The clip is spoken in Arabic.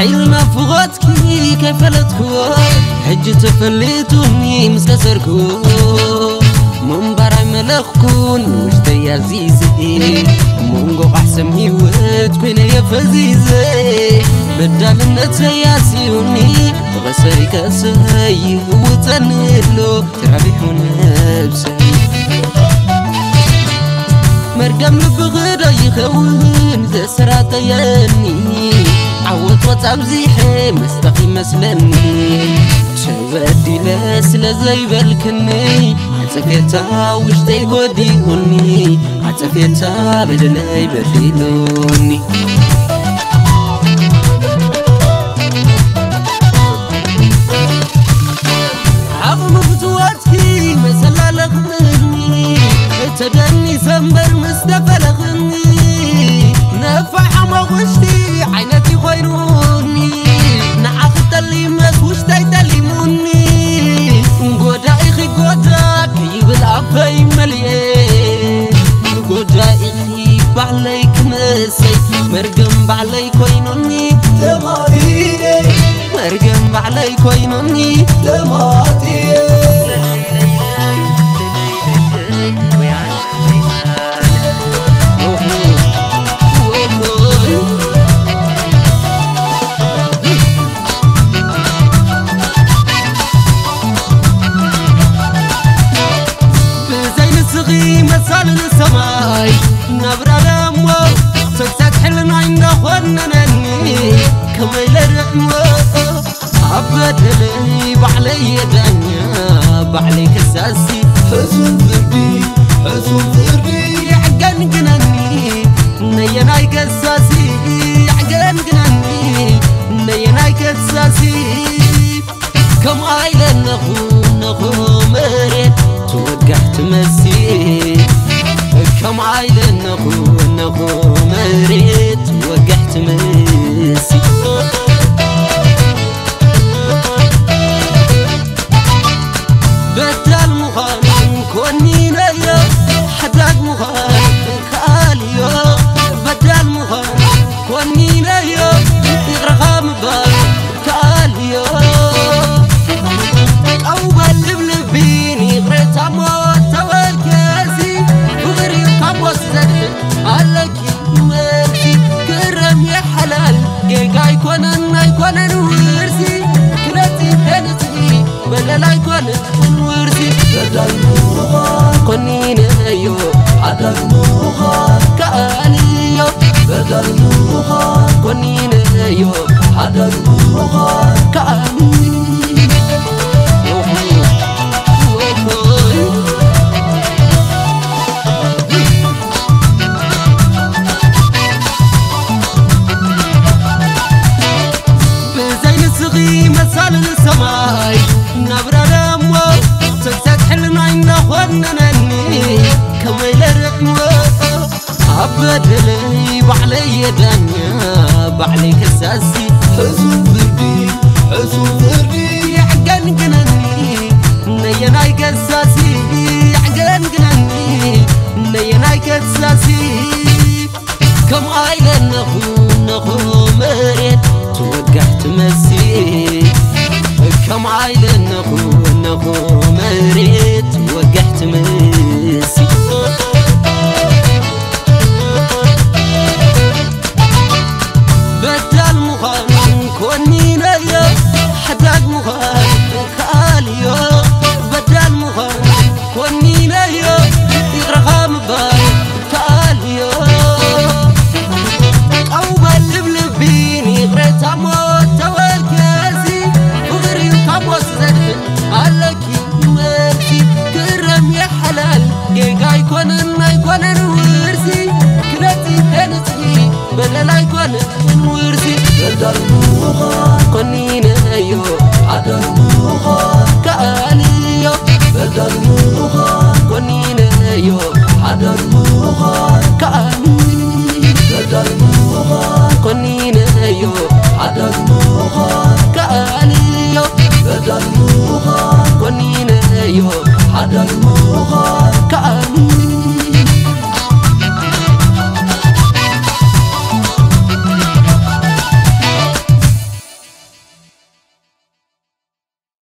حيلنا فغتكي كيف لتكو حج تفليتوني مسكسركو منبر ملخكون وجدي عزيزي منقو قحسم هيوت كوين يفزيزي بدال النتياسيوني غسري كسي وتنهلو ترابيحون بسي مرقم لبغدا يخون زسرات ياني عوض وتعبزيحي مستقيم مسلني شبدي لسلا زي بالكني عتفيتا وجدي قديهوني عتفيتا بدلي بديلوني عظم فتواتكي مسلا لغني تدني سنبر مستفى لغني نفع حمغشتي عينتي خيروني نعخت اللي مسوشتي تليموني قودا إخي قودا كيب العفاي مليئ قودا إخي بعليك مسي مرقم بعلي كوينوني تماتيني مرقم بعلي كوينوني تماتيني مسال السماي نبرا دمو سكسك حلنا عند خوننني كميل الرحمة عبدلي بعلي دنيا بعلي كساسي حزن فردي يعقن قنني نيناي كساسي يعقن قنني نيناي كساسي كم عايلة نخو مريت توقعت مسي كم عايلة نخو مريت وقعت مسي بدل مخان كوني ليا حداق مخان كاليو بدل مخان كوني ليا يغرغام بال كاليو أو بلب بيني غريت عموت توالكاسي وغريب كابوس زرد عليك مرسي كرم يا حلال جيجا يكونن ورسي كراتي هنتي بلا يكونن ورسي بدل مخان كوني نيو عدل مخان كاليو بدل مخان كوني نيو عدل مخان كاليو مسال السماي نبرا دمو سكسك حلنا عند خوننني كميل الرحمة عبدلي بعلي دنيا بعلي كساسي حزن فردي يعقن قنني نيناي كساسي يعقن قنني نيناي كساسي كم عايلة نخو مريت توقعت مسي كم عايلة نخو مريت وقعت مسي بدل مخان كوني ليا حداق مخان كاليو بدل مخان كوني ليا يغرغام بال كاليو أو بلب بيني غريت عموت توالكاسي وغريب كابوس زرد عليك مرسي كرم يا حلال جيجا يكونن ورسي كراتي هنتي بلا يكونن ورسي بدل مخان كوني نيو عدل مخان كاليو بدل مخان كوني نيو عدل مخان كاليو بدل مخان كوني نيو عدل مخان